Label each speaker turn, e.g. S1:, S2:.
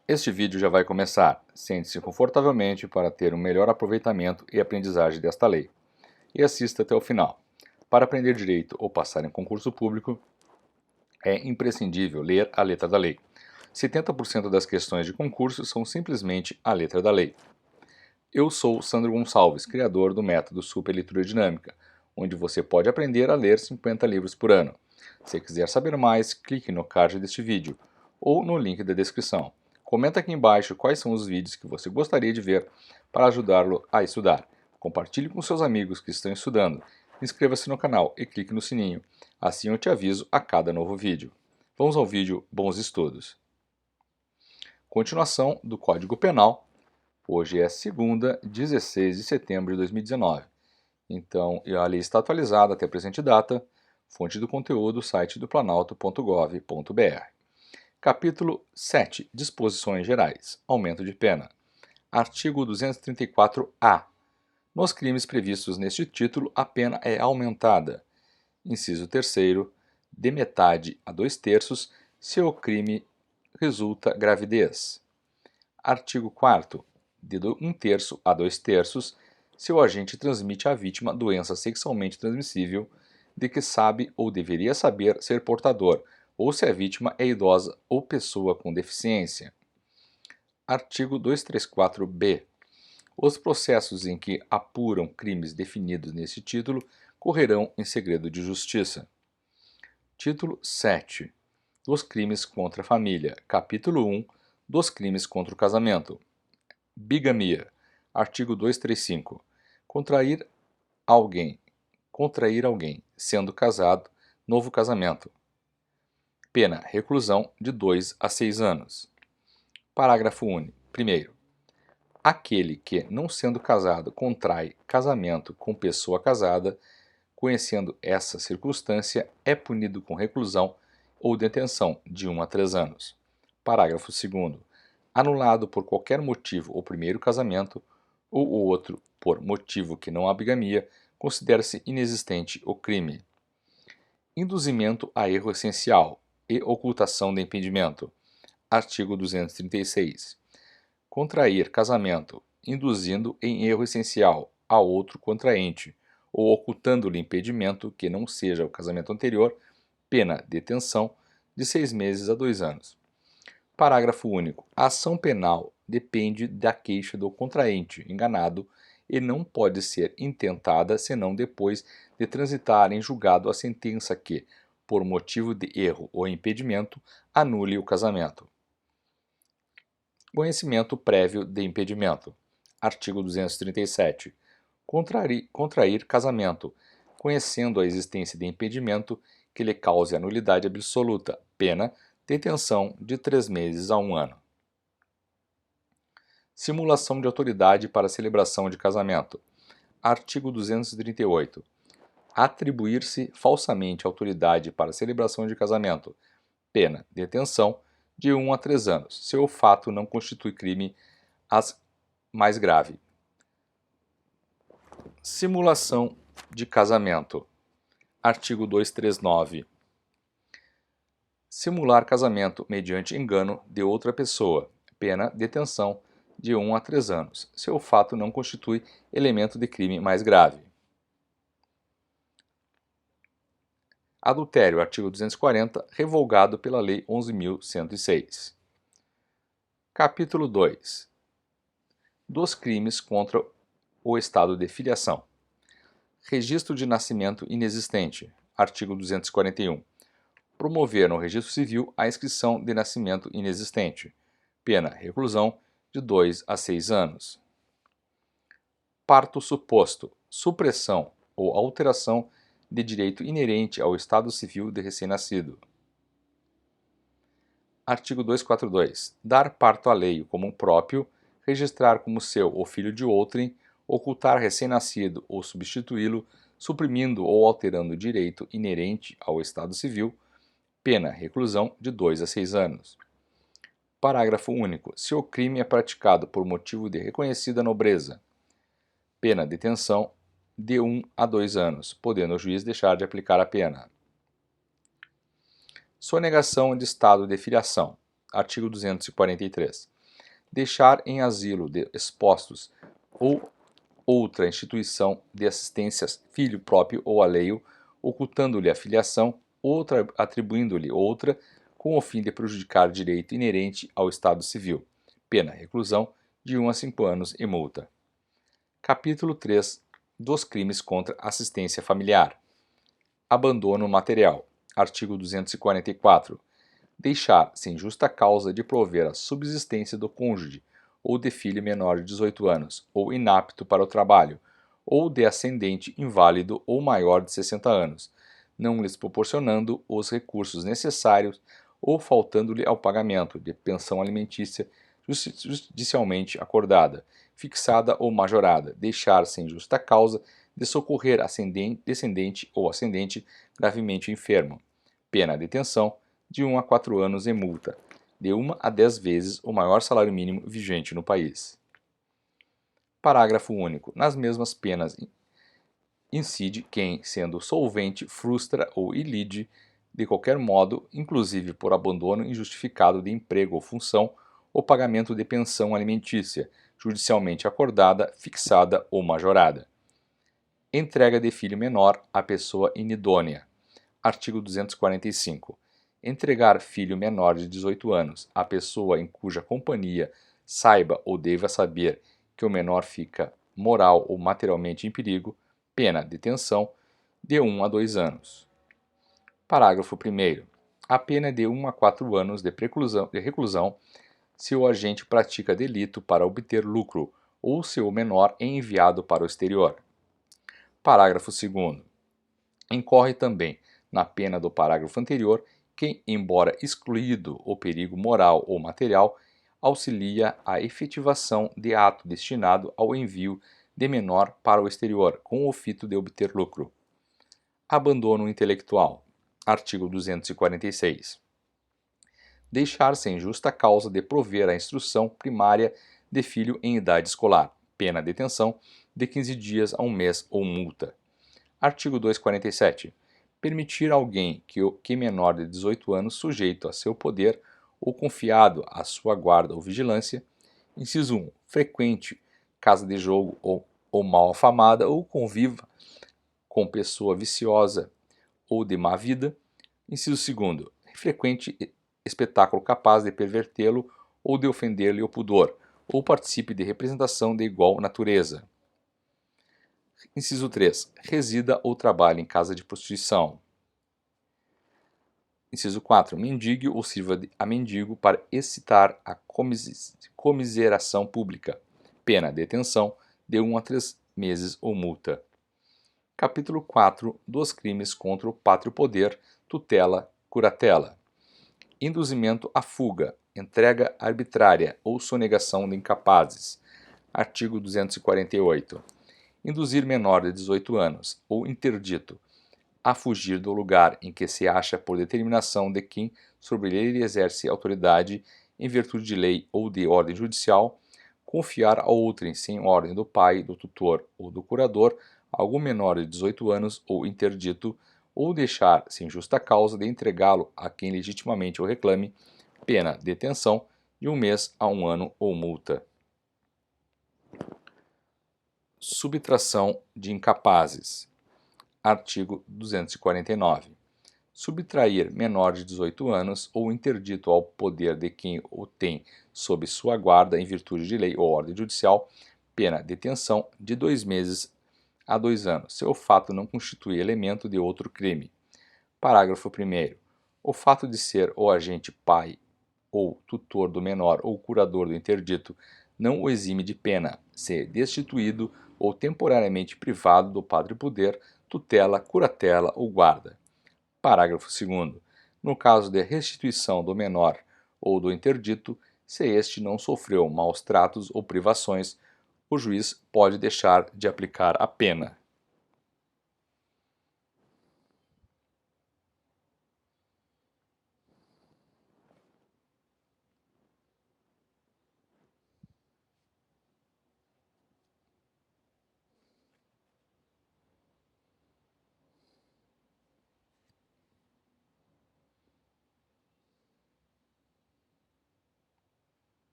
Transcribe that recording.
S1: Este vídeo já vai começar. Sente-se confortavelmente para ter um melhor aproveitamento e aprendizagem desta lei. E assista até o final. Para aprender direito ou passar em concurso público, é imprescindível ler a letra da lei. 70% das questões de concurso são simplesmente a letra da lei. Eu sou Sandro Gonçalves, criador do método Super Leitura Dinâmica, onde você pode aprender a ler 50 livros por ano. Se quiser saber mais, clique no card deste vídeo ou no link da descrição. Comenta aqui embaixo quais são os vídeos que você gostaria de ver para ajudá-lo a estudar. Compartilhe com seus amigos que estão estudando. Inscreva-se no canal e clique no sininho. Assim eu te aviso a cada novo vídeo. Vamos ao vídeo. Bons estudos. Continuação do Código Penal. Hoje é segunda, 16 de setembro de 2019. Então, a lei está atualizada até a presente data. Fonte do conteúdo, site do planalto.gov.br. Capítulo 7. Disposições gerais. Aumento de pena. Artigo 234-A. Nos crimes previstos neste título, a pena é aumentada. Inciso 3º. De metade a 2/3, se o crime resulta gravidez. Artigo 4º. De 1/3 a 2/3, se o agente transmite à vítima doença sexualmente transmissível de que sabe ou deveria saber ser portador, ou se a vítima é idosa ou pessoa com deficiência. Artigo 234-B. Os processos em que apuram crimes definidos nesse título correrão em segredo de justiça. Título 7. Dos crimes contra a família. Capítulo 1. Dos crimes contra o casamento. Bigamia. Artigo 235. Contrair alguém, sendo casado, novo casamento. Pena, reclusão de 2 a 6 anos. Parágrafo único. Primeiro, aquele que, não sendo casado, contrai casamento com pessoa casada, conhecendo essa circunstância, é punido com reclusão ou detenção de 1 a 3 anos. Parágrafo 2º. Anulado por qualquer motivo o primeiro casamento, ou o outro por motivo que não há bigamia, considera-se inexistente o crime. Induzimento a erro essencial e ocultação de impedimento. Artigo 236. Contrair casamento, induzindo em erro essencial a outro contraente, ou ocultando-lhe impedimento que não seja o casamento anterior, pena detenção de 6 meses a 2 anos. Parágrafo único. A ação penal depende da queixa do contraente enganado e não pode ser intentada senão depois de transitar em julgado a sentença que, por motivo de erro ou impedimento, anule o casamento. Conhecimento prévio de impedimento. Artigo 237. Contrair casamento, conhecendo a existência de impedimento que lhe cause a nulidade absoluta, pena detenção de 3 meses a 1 ano. Simulação de autoridade para celebração de casamento. Artigo 238. Atribuir-se falsamente autoridade para celebração de casamento. Pena, detenção de 1 a 3 anos, se o fato não constitui crime mais grave. Simulação de casamento. Artigo 239. Simular casamento mediante engano de outra pessoa. Pena, detenção de 1 a 3 anos, se o fato não constitui elemento de crime mais grave. Adultério, artigo 240, revogado pela Lei 11.106. Capítulo 2. Dos crimes contra o estado de filiação. Registro de nascimento inexistente, artigo 241. Promover no registro civil a inscrição de nascimento inexistente. Pena, reclusão de 2 a 6 anos. Parto suposto, supressão ou alteração de direito inerente ao estado civil de recém-nascido. Artigo 242. Dar parto alheio como próprio, registrar como seu ou filho de outrem, ocultar recém-nascido ou substituí-lo, suprimindo ou alterando o direito inerente ao estado civil, pena, reclusão de 2 a 6 anos. Parágrafo único. Se o crime é praticado por motivo de reconhecida nobreza, pena, detenção de 1 a 2 anos, podendo o juiz deixar de aplicar a pena. Sonegação de estado de filiação. Artigo 243. deixar em asilo de expostos ou outra instituição de assistência filho próprio ou alheio, ocultando-lhe a filiação, outra atribuindo-lhe outra, com o fim de prejudicar direito inerente ao Estado Civil. Pena reclusão de 1 a 5 anos e multa. Capítulo 3 dos crimes contra assistência familiar. Abandono material. Artigo 244. Deixar, sem justa causa, de prover a subsistência do cônjuge ou de filho menor de 18 anos, ou inapto para o trabalho, ou de ascendente inválido ou maior de 60 anos, não lhes proporcionando os recursos necessários ou faltando-lhe ao pagamento de pensão alimentícia judicialmente acordada, fixada ou majorada, deixar sem justa causa de socorrer descendente ou ascendente gravemente enfermo. Pena detenção de 1 a 4 anos e multa, de 1 a 10 vezes o maior salário mínimo vigente no país. Parágrafo único. Nas mesmas penas incide quem, sendo solvente, frustra ou ilide, de qualquer modo, inclusive por abandono injustificado de emprego ou função, o pagamento de pensão alimentícia, judicialmente acordada, fixada ou majorada. Entrega de filho menor à pessoa inidônea. Artigo 245. Entregar filho menor de 18 anos à pessoa em cuja companhia saiba ou deva saber que o menor fica moral ou materialmente em perigo, pena detenção de 1 a 2 anos. Parágrafo 1º. A pena é de 1 a 4 anos de reclusão se o agente pratica delito para obter lucro ou se o menor é enviado para o exterior. Parágrafo 2º. Incorre também na pena do parágrafo anterior quem, embora excluído o perigo moral ou material, auxilia a efetivação de ato destinado ao envio de menor para o exterior, com o fito de obter lucro. Abandono intelectual. Artigo 246. Deixar sem justa causa de prover a instrução primária de filho em idade escolar. Pena detenção de 15 dias a 1 mês ou multa. Artigo 247. Permitir a alguém que menor de 18 anos sujeito a seu poder ou confiado à sua guarda ou vigilância, inciso 1, frequente casa de jogo ou mal afamada ou conviva com pessoa viciosa ou de má vida, inciso 2, frequente espetáculo capaz de pervertê-lo ou de ofender-lhe o pudor, ou participe de representação de igual natureza. Inciso 3. Resida ou trabalhe em casa de prostituição. Inciso 4. Mendigue ou sirva a mendigo para excitar a comiseração pública. Pena detenção de 1 a 3 meses ou multa. Capítulo 4 dos crimes contra o pátrio poder, tutela, curatela. Induzimento à fuga, entrega arbitrária ou sonegação de incapazes. Artigo 248. Induzir menor de 18 anos ou interdito a fugir do lugar em que se acha por determinação de quem sobre ele exerce autoridade em virtude de lei ou de ordem judicial, confiar a outrem sem ordem do pai, do tutor ou do curador algum menor de 18 anos ou interdito, ou deixar sem justa causa de entregá-lo a quem legitimamente o reclame, pena detenção de 1 mês a 1 ano ou multa. Subtração de incapazes. Artigo 249. Subtrair menor de 18 anos ou interdito ao poder de quem o tem sob sua guarda em virtude de lei ou ordem judicial, pena detenção de 2 meses a 2 anos, se o fato não constitui elemento de outro crime. Parágrafo 1º. O fato de ser o agente pai ou tutor do menor ou curador do interdito não o exime de pena, se destituído ou temporariamente privado do pátrio poder, tutela, curatela ou guarda. Parágrafo 2º. No caso de restituição do menor ou do interdito, se este não sofreu maus tratos ou privações, o juiz pode deixar de aplicar a pena.